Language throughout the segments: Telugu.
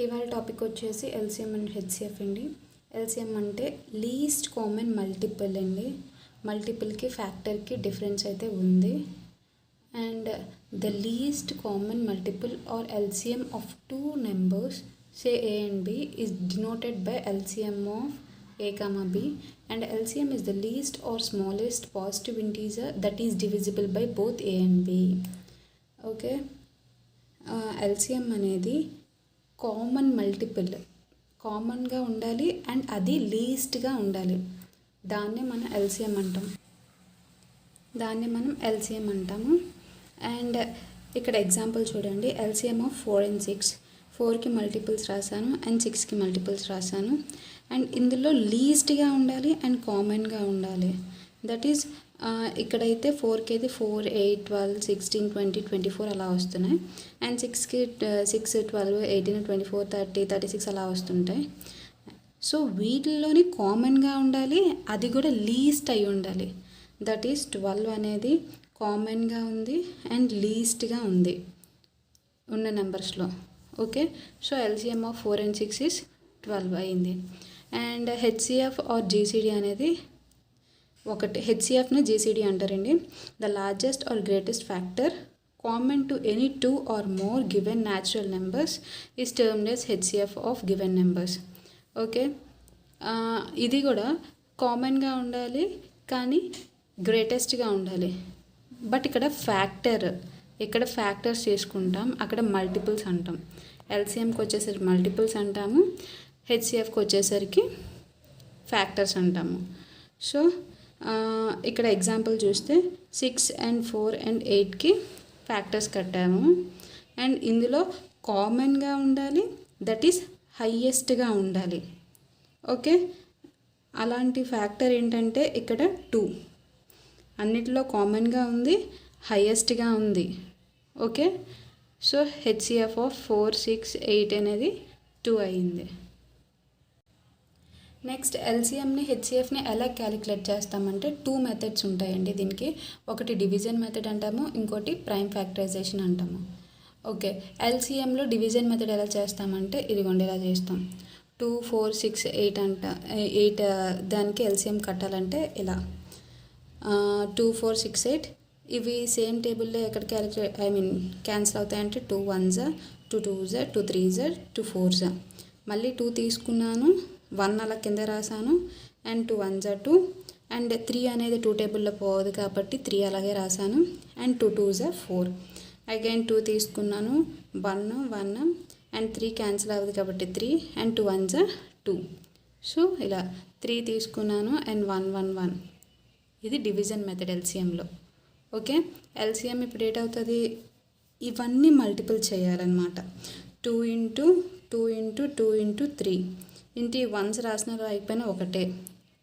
ఇవాళ టాపిక్ వచ్చేసి ఎల్సిఎం అండ్ హెచ్సిఎఫ్ అండి. ఎల్సిఎం అంటే లీస్ట్ కామన్ మల్టిపుల్ అండి. మల్టిపుల్కి ఫ్యాక్టర్కి డిఫరెన్స్ అయితే ఉంది. And the least common multiple or LCM of two numbers say A and B is denoted by LCM of A comma B, and LCM is the least or smallest positive integer that is divisible by both A and B. Okay, LCM అనేది కామన్ మల్టిపుల్, కామన్గా ఉండాలి అండ్ అది లీస్ట్గా ఉండాలి. దాన్నే మనం ఎల్సిఎం అంటాము. అండ్ ఇక్కడ ఎగ్జాంపుల్ చూడండి. ఎల్సిఎం ఆఫ్ 4 and 6, 4కి మల్టిపుల్స్ రాశాను అండ్ 6కి మల్టిపుల్స్ రాశాను. అండ్ ఇందులో లీస్ట్గా ఉండాలి అండ్ కామన్గా ఉండాలి. దట్ ఈజ్ ఇక్కడైతే 4కి అయితే 4, 8, 12, 16, 20, 24 అలా వస్తున్నాయి. అండ్ 6కి 6, 12, 18, 24, 30, 36 అలా వస్తుంటాయి. సో వీటిల్లోని కామన్గా ఉండాలి, అది కూడా లీస్ట్ అయి ఉండాలి. దట్ ఈస్ 12 అనేది కామన్గా ఉంది అండ్ లీస్ట్గా ఉంది ఉన్న నెంబర్స్లో. Okay, so LCM of 4 and 6 is 12 అయింది. అండ్ హెచ్సిఎఫ్ ఆర్ జీసీడీ అనేది ఒకటి. హెచ్సిఎఫ్ని జీసీడీ అంటారండి. The largest or greatest factor common to any 2 or more given natural numbers is termed as HCF of given numbers. Okay, ఇది కూడా కామన్గా ఉండాలి కానీ గ్రేటెస్ట్గా ఉండాలి. బట్ ఇక్కడ ఫ్యాక్టర్స్ చేసుకుంటాం, అక్కడ మల్టిపుల్స్ అంటాం. ఎల్సిఎంకి వచ్చేసరికి మల్టిపుల్స్ అంటాము, హెచ్సిఎఫ్కి వచ్చేసరికి ఫ్యాక్టర్స్ అంటాము. సో ఇక్కడ ఎగ్జాంపుల్ చూస్తే 6 and 4 and 8కి ఫ్యాక్టర్స్ కట్టాము. అండ్ ఇందులో కామన్గా ఉండాలి, దట్ ఈస్ హయ్యెస్ట్గా ఉండాలి. ఓకే, అలాంటి ఫ్యాక్టర్ ఏంటంటే ఇక్కడ 2 అన్నిటిలో కామన్గా ఉంది, హయ్యెస్ట్గా ఉంది. ఓకే, సో హెచ్సిఎఫ్ ఆఫ్ 4, 6, 8 అనేది 2 అయింది. నెక్స్ట్ ఎల్సిఎంని హెచ్సిఎఫ్ని ఎలా క్యాలిక్యులేట్ చేస్తామంటే 2 మెథడ్స్ ఉంటాయండి దీనికి. ఒకటి డివిజన్ మెథడ్ అంటాము, ఇంకోటి ప్రైమ్ ఫ్యాక్టరైజేషన్ అంటాము. ఓకే, ఎల్సిఎంలో డివిజన్ మెథడ్ ఎలా చేస్తామంటే ఇదిగోండి ఇలా చేస్తాం. 2, 4, 6, 8 దానికి ఎల్సిఎం కట్టాలంటే ఇలా 2, 4, 6, 8 ఇవి సేమ్ టేబుల్లో ఎక్కడ cancel అవుతాయంటే 2 1s, 2 2s, 2 3s, 2 4s. మళ్ళీ 2 తీసుకున్నాను, 1 అలా కింద రాసాను అండ్ 2 1s 2 అండ్ 3 అనేది 2 టేబుల్లో పోదు కాబట్టి 3 అలాగే రాసాను అండ్ 2 2s 4. అగైన్ 2 తీసుకున్నాను, 1 1 అండ్ 3 క్యాన్సిల్ అవ్వదు కాబట్టి 3 అండ్ 2 1s 2. సో ఇలా 3 తీసుకున్నాను అండ్ 1 1 1. ఇది డివిజన్ మెథడ్ ఎల్సిఎంలో. ఓకే, ఎల్సిఎం ఇప్పుడు ఏటవుతుంది, ఇవన్నీ మల్టిపుల్ చేయాలన్నమాట. 2 into 2 into 2 into 3 ఇంటి 1s రాసిన అయిపోయినా ఒకటే.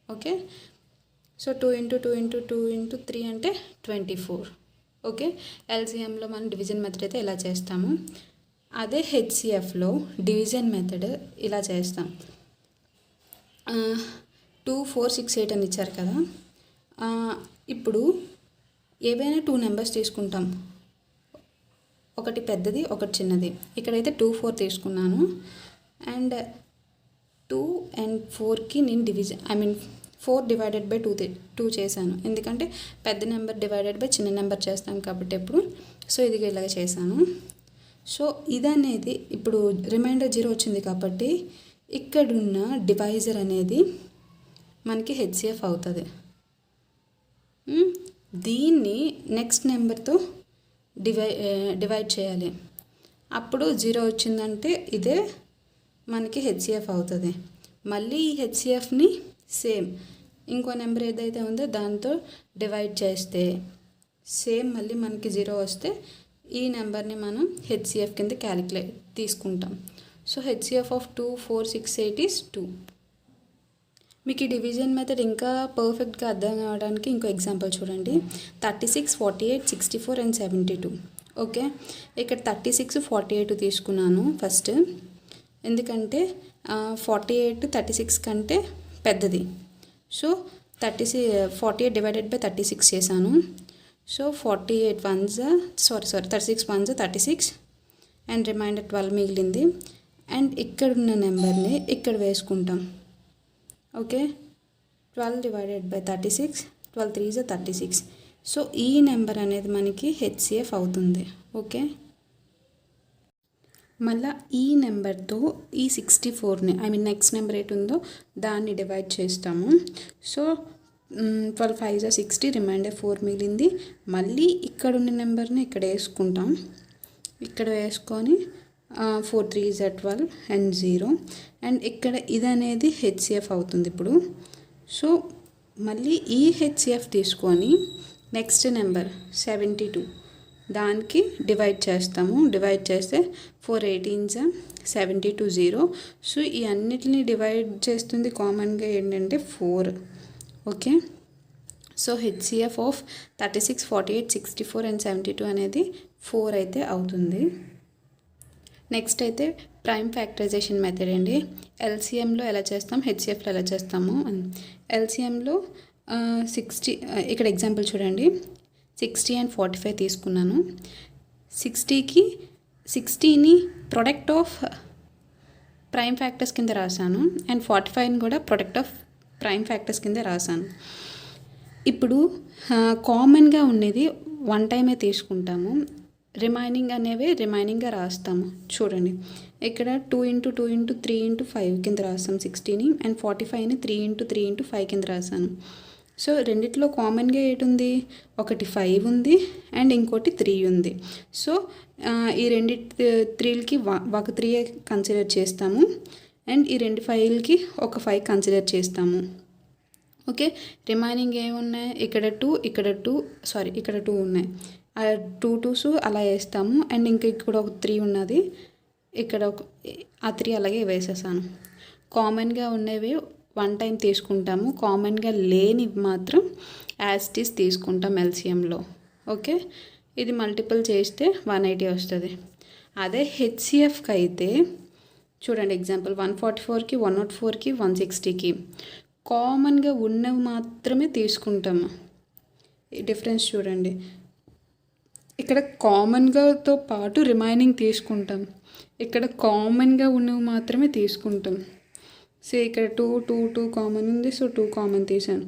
Okay, so 2 into 2 into 2 into 3 అంటే 24. ఓకే, ఎల్సిఎంలో మనం డివిజన్ మెథడ్ అయితే ఇలా చేస్తాము. అదే హెచ్సిఎఫ్లో డివిజన్ మెథడ్ ఇలా చేస్తాం. 2 4 6 8 అని ఇచ్చారు కదా, ఇప్పుడు ఏవైనా 2 నెంబర్స్ తీసుకుంటాం, ఒకటి పెద్దది ఒకటి చిన్నది. ఇక్కడైతే 2 4 తీసుకున్నాను అండ్ 2 and 4కి నేను 4 divided by 2 చేశాను. ఎందుకంటే పెద్ద నెంబర్ డివైడెడ్ బై చిన్న నెంబర్ చేస్తాం కాబట్టి ఎప్పుడు. సో ఇది ఇలాగ చేశాను. సో ఇదనేది ఇప్పుడు రిమైండర్ 0 వచ్చింది కాబట్టి ఇక్కడున్న డివైజర్ అనేది మనకి హెచ్సిఎఫ్ అవుతుంది. దీన్ని నెక్స్ట్ నెంబర్తో డివైడ్ చేయాలి. అప్పుడు 0 వచ్చిందంటే ఇదే మనకి హెచ్సిఎఫ్ అవుతుంది. మళ్ళీ ఈ హెచ్సిఎఫ్ని సేమ్ ఇంకో నెంబర్ ఏదైతే ఉందో దాంతో డివైడ్ చేస్తే సేమ్ మళ్ళీ మనకి 0 వస్తే ఈ నెంబర్ని మనం హెచ్సిఎఫ్ కింద తీసుకుంటాం. So HCF of 2 4 6 8 is 2. మీకు ఈ డివిజన్ మెథడ్ ఇంకా పర్ఫెక్ట్గా అర్థం కావడానికి ఇంకో ఎగ్జాంపుల్ చూడండి. 36, 48, 64 and 72. ఓకే, ఇక్కడ 36, 48 తీసుకున్నాను ఫస్ట్, ఎందుకంటే 48 36 కంటే పెద్దది. సో 48 డివైడెడ్ బై 36 చేశాను. సో 36 1s 36 అండ్ రిమైండర్ 12 మిగిలింది. అండ్ ఇక్కడున్న నెంబర్ని ఇక్కడ వేసుకుంటాం. Okay, 12 divided by 36, 12 3 is 36. So ఈ నెంబర్ అనేది మనకి హెచ్సిఎఫ్ అవుతుంది. ఓకే, మళ్ళీ ఈ నెంబర్తో ఈ 64ని నెక్స్ట్ నెంబర్ ఏటి ఉందో దాన్ని డివైడ్ చేస్తాము. సో 12 5 is 60, రిమైండర్ 4 మిగిలింది. మళ్ళీ ఇక్కడ ఉన్న నెంబర్ని ఇక్కడ వేసుకుంటాం. ఇక్కడ వేసుకొని 4 3 is 12 అండ్ 0. అండ్ ఇక్కడ ఇది అనేది హెచ్సిఎఫ్ అవుతుంది ఇప్పుడు. సో మళ్ళీ ఈ హెచ్సిఎఫ్ తీసుకొని నెక్స్ట్ నెంబర్ 72 దానికి డివైడ్ చేస్తాము. డివైడ్ చేస్తే 4 18s 72 0. సో ఈ అన్నిటిని డివైడ్ చేస్తుంది కామన్గా ఏంటంటే 4. Okay, so HCF of 36 48 64 and 72 అనేది 4 అయితే అవుతుంది. నెక్స్ట్ అయితే ప్రైమ్ ఫ్యాక్టరైజేషన్ మెథడ్ అండి. ఎల్సిఎంలో ఎలా చేస్తాం, హెచ్సిఎఫ్లో ఎలా చేస్తాము. ఎల్సిఎంలో 60, ఇక్కడ ఎగ్జాంపుల్ చూడండి, 60 and 45 తీసుకున్నాను. 60ని ప్రొడక్ట్ ఆఫ్ ప్రైమ్ ఫ్యాక్టర్స్ కింద రాశాను అండ్ 45ని కూడా ప్రొడక్ట్ ఆఫ్ ప్రైమ్ ఫ్యాక్టర్స్ కింద రాశాను. ఇప్పుడు కామన్గా ఉండేది 1 టైమే తీసుకుంటాము, రిమైనింగ్ అనేవి రిమైనింగ్గా రాస్తాము. చూడండి, ఇక్కడ 2 × 2 × 3 × 5 కింద రాస్తాం 60ని, అండ్ 45ని 3 × 3 × 5 కింద రాశాను. సో రెండిట్లో కామన్గా ఏటి ఉంది, ఒకటి 5 ఉంది అండ్ ఇంకోటి 3 ఉంది. సో ఈ 3కి ఒక 3 కన్సిడర్ చేస్తాము అండ్ ఈ 2 5కి ఒక 5 కన్సిడర్ చేస్తాము. ఓకే, రిమైనింగ్ ఏమున్నాయి, ఇక్కడ 2 ఉన్నాయి. ఆ 2 2s అలా వేస్తాము అండ్ ఇంకా ఇక్కడ ఒక 3 ఉన్నది, ఇక్కడ ఆ 3 అలాగే వేసేసాను. కామన్గా ఉన్నవి 1 టైం తీసుకుంటాము, కామన్గా లేని మాత్రం యాజ్ ఇట్ ఈస్ తీసుకుంటాం ఎల్సిఎంలో. ఓకే, ఇది మల్టిపుల్ చేస్తే 180 వస్తుంది. అదే హెచ్సిఎఫ్కి అయితే చూడండి, ఎగ్జాంపుల్ 144కి 104కి 160కి కామన్గా ఉన్నవి మాత్రమే తీసుకుంటాము. ఈ డిఫరెన్స్ చూడండి, ఇక్కడ కామన్గాతో పాటు రిమైనింగ్ తీసుకుంటాం, ఇక్కడ కామన్గా ఉన్నవి మాత్రమే తీసుకుంటాం. సో ఇక్కడ 2 కామన్ ఉంది, సో 2 కామన్ తీసాను.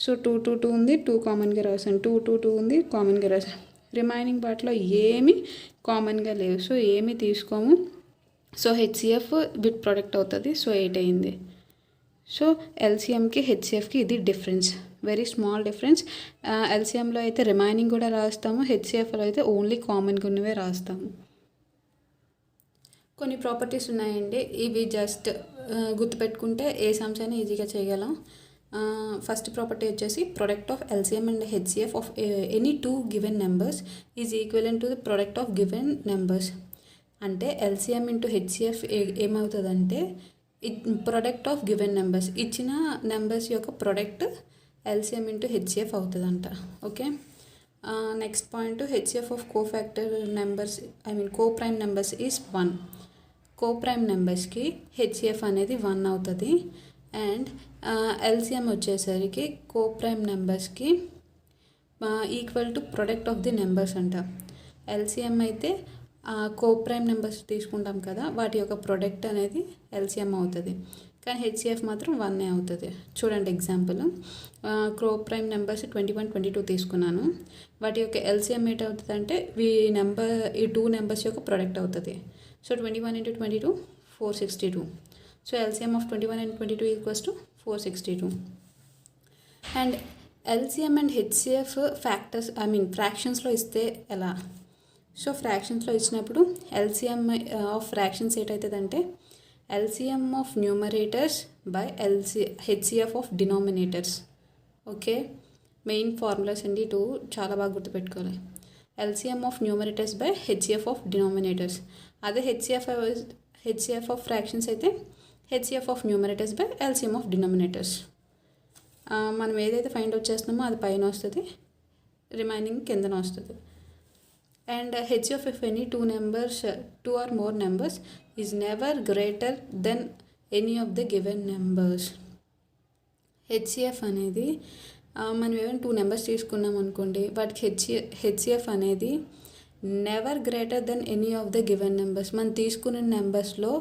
సో 2 ఉంది, 2 కామన్గా రాసాను. 2 ఉంది, కామన్గా రాసాను. రిమైనింగ్ పార్ట్లో ఏమి కామన్గా లేవు, సో ఏమి తీసుకోము. సో హెచ్సిఎఫ్ బిట్ ప్రోడక్ట్ అవుతుంది. సో 8 అయింది. సో ఎల్సిఎంకి హెచ్సిఎఫ్కి ఇది డిఫరెన్స్, వెరీ స్మాల్ డిఫరెన్స్. ఎల్సిఎంలో అయితే రిమైనింగ్ కూడా రాస్తాము, హెచ్సిఎఫ్లో అయితే ఓన్లీ కామన్గా ఉన్నవే రాస్తాము. కొన్ని ప్రాపర్టీస్ ఉన్నాయండి, ఇవి జస్ట్ గుర్తుపెట్టుకుంటే ఏ సమ్స్ అయినా ఈజీగా చేయగలం. ఫస్ట్ ప్రాపర్టీ వచ్చేసి product of LCM and HCF of any 2 given numbers is equivalent to the product of given numbers. అంటే ఎల్సిఎం ఇంటూ హెచ్సిఎఫ్ ఏమవుతుందంటే ప్రొడక్ట్ ఆఫ్ గివెన్ నెంబర్స్, ఇచ్చిన నెంబర్స్ యొక్క ప్రొడక్ట్ ఎల్సిఎం ఇంటూ హెచ్సిఎఫ్ అవుతుందంట. Okay, next point, HCF of cofactor numbers coprime numbers is 1. Coprime నెంబర్స్కి హెచ్సిఎఫ్ అనేది 1 అవుతుంది. అండ్ ఎల్సిఎం వచ్చేసరికి కోప్రైమ్ నెంబర్స్కి equal to product of the numbers అంట. ఎల్సిఎం అయితే కోప్రైమ్ నెంబర్స్ తీసుకుంటాం కదా, వాటి యొక్క ప్రొడక్ట్ అనేది ఎల్సిఎం అవుతుంది. కానీ హెచ్సిఎఫ్ మాత్రం 1 అవుతుంది. చూడండి ఎగ్జాంపుల్, కోప్రైమ్ నెంబర్స్ 21 22 తీసుకున్నాను, వాటి యొక్క ఎల్సిఎం ఏంటి అవుతుంది అంటే ఈ 2 నెంబర్స్ యొక్క ప్రొడక్ట్ అవుతుంది. So 21 × 22 462. So LCM of 21 and 22 equals to 462. And LCM and HCF factors ఫ్రాక్షన్స్లో ఇస్తే ఎలా? సో ఫ్రాక్షన్స్లో ఇచ్చినప్పుడు ఎల్సిఎం ఆఫ్ ఫ్రాక్షన్స్ ఏంటవుతుందంటే LCM of numerators by HCF of denominators. Okay, main formulas అండి 2 చాలా బాగా గుర్తుపెట్టుకోవాలి. LCM of numerators by HCF of denominators. అదే హెచ్సిఎఫ్ ఆఫ్ ఫ్రాక్షన్స్ అయితే HCF of numerators by LCM of denominators. మనం ఏదైతే ఫైండ్ అవుట్ చేస్తున్నామో అది పైన వస్తుంది, రిమైనింగ్ కిందన వస్తుంది. And HCF of any 2 or more numbers is never greater than any of the given numbers. HCF అనేది మనం ఏమైనా 2 నెంబర్స్ తీసుకున్నాం అనుకోండి, వాటికి హెచ్సిఎఫ్ అనేది never greater than any of the given numbers. మనం తీసుకున్న నెంబర్స్లో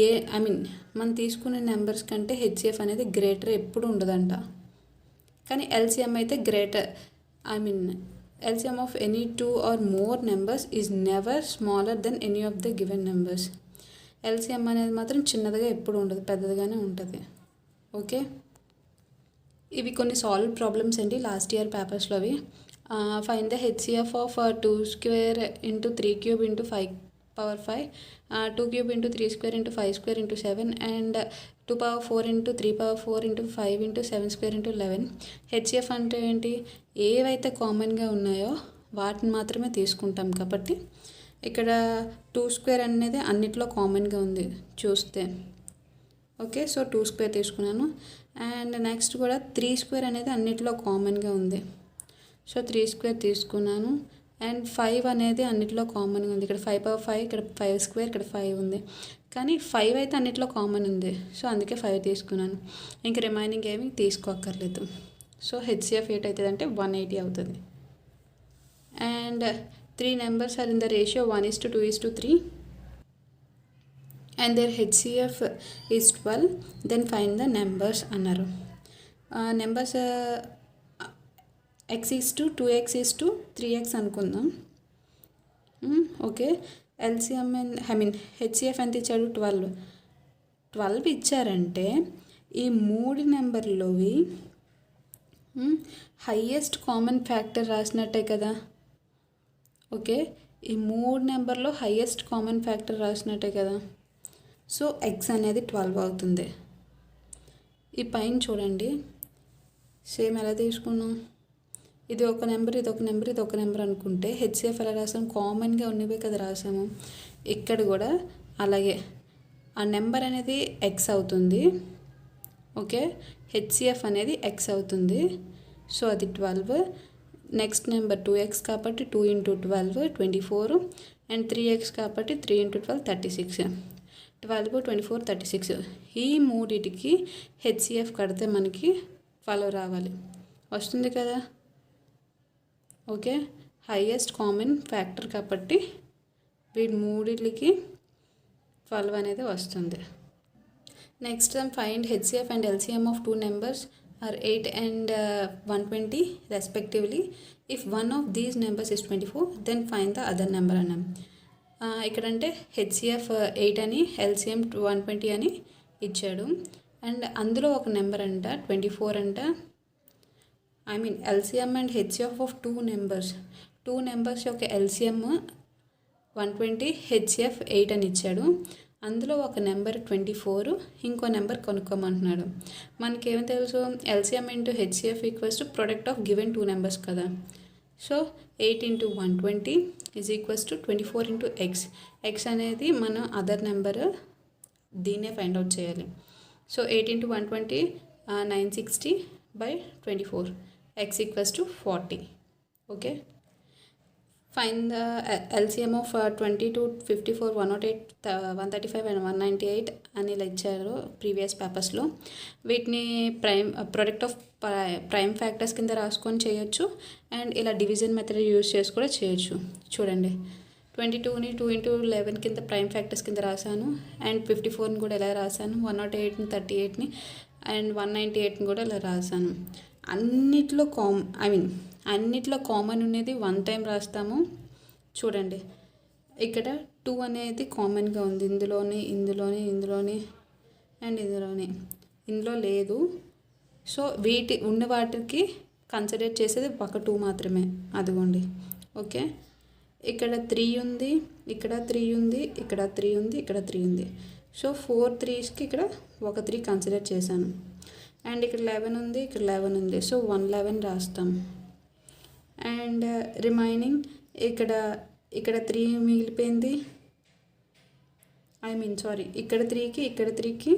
ఏ ఐ మీన్ మనం తీసుకునే నెంబర్స్ కంటే హెచ్సిఎఫ్ అనేది గ్రేటర్ ఎప్పుడు ఉండదంట. కానీ ఎల్సిఎం అయితే greater I mean LCM of any 2 or more numbers is never smaller than any of the given numbers. LCM అనేది మాత్రం చిన్నదిగా ఎప్పుడు ఉండదు, పెద్దదిగానే ఉంటుంది. ఓకే, ఇవి కొన్ని సాల్వ్ ప్రాబ్లమ్స్ అండి లాస్ట్ ఇయర్ పేపర్స్లోవి. Find the HCF of 2 square into 3 cube into 5 power 5, 2 cube into 3 square into 5 square into 7 and 2 power 4 into 3 power 4 into 5 into 7 square into 11. HCF అంటే ఏంటి? ఏవైతే కామన్గా ఉన్నాయో వాటిని మాత్రమే తీసుకుంటాం కాబట్టి ఇక్కడ 2 square అనేది అన్నిట్లో కామన్గా ఉంది చూస్తే. ఓకే, సో 2 square తీసుకున్నాను. అండ్ నెక్స్ట్ కూడా 3 square అనేది అన్నిట్లో కామన్గా ఉంది, సో 3 square తీసుకున్నాను. అండ్ 5 అనేది అన్నిట్లో కామన్గా ఉంది. ఇక్కడ 5 power 5, ఇక్కడ 5 square, ఇక్కడ 5 ఉంది. కానీ 5 అయితే అన్నిట్లో కామన్ ఉంది, సో అందుకే 5 తీసుకున్నాను. ఇంక రిమైనింగ్ ఏమి తీసుకోక్కర్లేదు. సో హెచ్సిఎఫ్ ఎయిట్ అవుతుంది అంటే 180 అవుతుంది. And 3 numbers are in the ratio 1:2:3 and their HCF is 12, then find the numbers అన్నారు. Numbers x is to 2x is to 3x అనుకుందాం. Okay, LCM I mean HCF ఎంత ఇచ్చాడు? 12 ఇచ్చారంటే ఈ 3 నెంబర్లోవి హయ్యెస్ట్ కామన్ ఫ్యాక్టర్ రాసినట్టే కదా. ఓకే, ఈ 3 నెంబర్లో హయ్యెస్ట్ కామన్ ఫ్యాక్టర్ రాసినట్టే కదా. సో ఎక్స్ అనేది 12 అవుతుంది. ఈ పైన చూడండి, సేమ్ ఎలా తీసుకున్నాం? ఇది ఒక నెంబర్, ఇది ఒక నెంబర్, ఇది ఒక నెంబర్ అనుకుంటే హెచ్సిఎఫ్ ఎలా రాసాము? కామన్గా ఉన్నవే కదా రాసాము. ఇక్కడ కూడా అలాగే ఆ నెంబర్ అనేది ఎక్స్ అవుతుంది. ఓకే, హెచ్సిఎఫ్ అనేది ఎక్స్ అవుతుంది. సో అది 12. నెక్స్ట్ నెంబర్ 2x కాబట్టి 2 into 12 24, అండ్ 3x కాబట్టి 3 into 12 36. 12, 24, 36 ఈ మూడిటికి హెచ్సిఎఫ్ కడితే మనకి 12 రావాలి. వస్తుంది కదా. ఓకే, హైయెస్ట్ కామన్ ఫ్యాక్టర్ కాబట్టి వీటి మూడిటికి 12 అనేది వస్తుంది. Next find HCF and LCM of 2 numbers are 8 and 120 respectively. If one of these numbers is 24, then find the other number అన్నాం. ఇక్కడంటే హెచ్సిఎఫ్ 8 అని, ఎల్సిఎం 120 అని ఇచ్చాడు. అండ్ అందులో ఒక నెంబర్ అంట 24 అంట. I mean LCM and HCF of 2 numbers యొక్క ఎల్సిఎం 120, హెచ్సిఎఫ్ 8 అని ఇచ్చాడు. అందులో ఒక నెంబర్ 24, ఇంకో నెంబర్ కొనుక్కోమంటున్నాడు. మనకేమో తెలుసు, LCM into HCF equals to product of given 2 numbers కదా. So 8 into 120 is equals to 24 into X. X అనేది మన అదర్ నెంబర్, దీన్నే ఫైండ్ అవుట్ చేయాలి. So 8 into 120 960 by 24, X equals to 40. Okay, fine the LCM of 22, 54, 108, 135 and 198 అని ఇలా ఇచ్చారు ప్రీవియస్ పేపర్స్లో. వీటిని ప్రొడక్ట్ ఆఫ్ ప్రైమ్ ఫ్యాక్టర్స్ కింద రాసుకొని చేయొచ్చు, అండ్ ఇలా డివిజన్ మెథడ్ యూజ్ చేసి కూడా చేయొచ్చు. చూడండి, 22ని 2 into 11 కింద ప్రైమ్ ఫ్యాక్టర్స్ కింద రాశాను, అండ్ 54ని కూడా ఇలా రాశాను, 108ని 38ని అండ్ 198ని కూడా ఇలా రాశాను. అన్నిట్లో అన్నిట్లో కామన్ ఉన్నది 1 టైం రాస్తాము. చూడండి, ఇక్కడ 2 అనేది కామన్గా ఉంది, ఇందులోని అండ్ ఇందులో లేదు. సో ఉన్న వాటికి కన్సిడర్ చేసేది ఒక 2 మాత్రమే. అదిగోండి. ఓకే, ఇక్కడ 3 ఉంది, ఇక్కడ 3 ఉంది, ఇక్కడ 3 ఉంది, ఇక్కడ 3 ఉంది. సో 4 3స్కి ఇక్కడ ఒక 3 కన్సిడర్ చేశాను. అండ్ ఇక్కడ 11 ఉంది, ఇక్కడ 11 ఉంది. సో 111 రాస్తాం. అండ్ రిమైనింగ్ ఇక్కడ 3 మిగిలిపోయింది. ఇక్కడ 3కి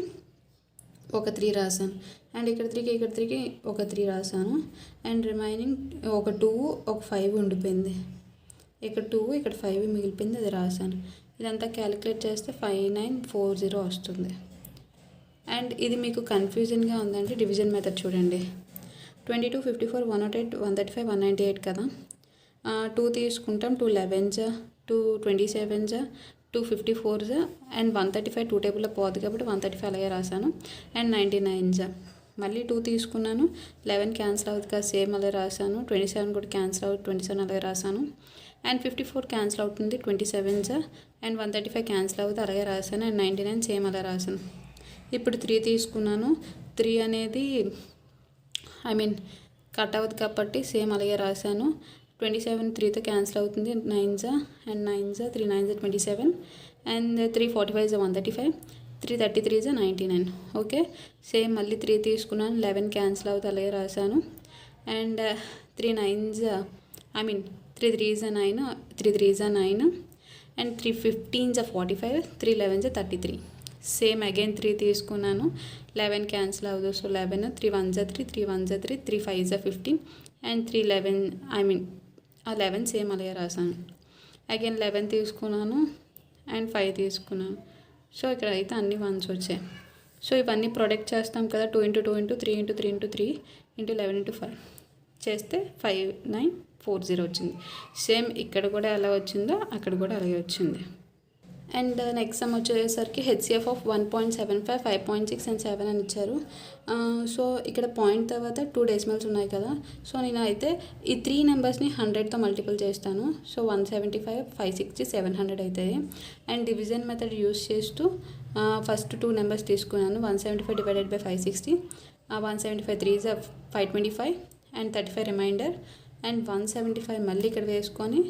ఒక 3 రాశాను. అండ్ ఇక్కడ 3కి ఒక 3 రాశాను. అండ్ రిమైనింగ్ ఒక 2, ఒక 5 ఉండిపోయింది. ఇక్కడ 2, ఇక్కడ 5 మిగిలిపోయింది, అది రాశాను. ఇదంతా క్యాలిక్యులేట్ చేస్తే 5940 వస్తుంది. అండ్ ఇది మీకు కన్ఫ్యూజన్గా ఉందంటే డివిజన్ మెథడ్ చూడండి. 22, 54, 108, 135, 198 కదా. 2 తీసుకుంటాం, 2 11s, 2 27s, 254 అండ్ 135 టూ టేబుల్లో పోదు కాబట్టి 135 అలాగే రాశాను. అండ్ 99 మళ్ళీ 2 తీసుకున్నాను. 11 క్యాన్సిల్ అవుతుంది కదా, సేమ్ అలాగే రాశాను. 27 కూడా క్యాన్సిల్ అవుతుంది, 27 అలాగే రాశాను. అండ్ 54 క్యాన్సిల్ అవుతుంది, 27 అండ్ 135 క్యాన్సిల్ అవుతుంది అలాగే రాశాను. అండ్ 99 సేమ్ అలా రాశాను. ఇప్పుడు 3 తీసుకున్నాను. 3 అనేది కట్ అవుతుంది కాబట్టి సేమ్ అలాగే రాశాను. 27 3తో క్యాన్సిల్ అవుతుంది, 9 అండ్ 9 3 9 27 అండ్ 345 135 333 99. ఓకే, సేమ్ మళ్ళీ 3 తీసుకున్నాను. 11 క్యాన్సిల్ అవుతుంది అలాగే రాశాను. And 3 9 3 3 9 3 3 9 and 3 15 45 3 11 33. సేమ్ అగైన్ 3 తీసుకున్నాను. 11 క్యాన్సిల్ అవుతుంది, సో 11 3 1 3 3 1 3 3 5 15 అండ్ 3 11 11 సేమ్ అలాగే రాశాను. అగైన్ 11 తీసుకున్నాను అండ్ 5 తీసుకున్నాను. సో ఇక్కడ అయితే అన్ని 1s వచ్చాయి. సో ఇవన్నీ ప్రొడక్ట్ చేస్తాం కదా, 2 × 2 × 3 × 3 × 3 × 11 × 5 చేస్తే 5940 వచ్చింది. సేమ్ ఇక్కడ కూడా ఎలా వచ్చిందో అక్కడ కూడా అలాగే వచ్చింది. అండ్ నెక్స్ట్ సమ్ వచ్చేసరికి హెచ్సిఎఫ్ ఆఫ్ 1.75 5.6 అండ్ 7 అని ఇచ్చారు. సో ఇక్కడ పాయింట్ తర్వాత 2 డెసిమల్స్ ఉన్నాయి కదా, సో నేను అయితే ఈ 3 నెంబర్స్ని 100తో మల్టిపుల్ చేస్తాను. సో 175 560 700 అవుతాయి. అండ్ డివిజన్ మెథడ్ యూస్ చేస్తూ ఫస్ట్ 2 నెంబర్స్ తీసుకున్నాను. 175 divided by 560, 175 3 525 and 35 remainder. And 175 మళ్ళీ ఇక్కడ వేసుకొని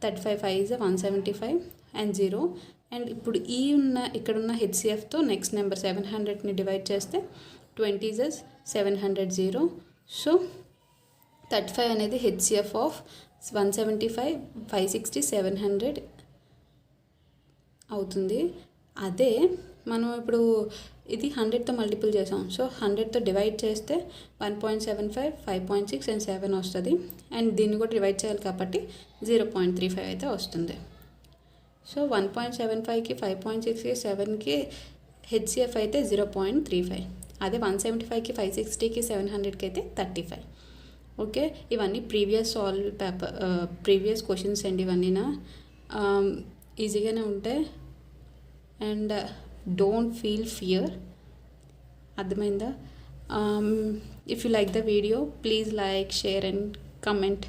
35 5 175 అండ్ 0. అండ్ ఇప్పుడు ఇక్కడున్న హెచ్సిఎఫ్తో నెక్స్ట్ నెంబర్ 700ని డివైడ్ చేస్తే 20 700 0. సో 35 అనేది హెచ్సిఎఫ్ ఆఫ్ 175 560 700 అవుతుంది. అదే మనం ఇప్పుడు ఇది 100తో మల్టిపుల్ చేసాం. సో 100తో డివైడ్ చేస్తే 1.75 5.6 అండ్ 7 వస్తుంది. అండ్ దీన్ని కూడా డివైడ్ చేయాలి కాబట్టి 0.35 అయితే వస్తుంది. సో 1.75కి 5.6కి 7కి హెచ్సిఎఫ్ అయితే 0.35. అదే 175కి 560కి 700కి అయితే 35. ఓకే, ఇవన్నీ ప్రీవియస్ క్వశ్చన్స్ అండి. ఇవన్నీనా ఈజీగానే ఉంటాయి. And don't feel fear. అర్థమైందా? If you like the video please like, share and comment.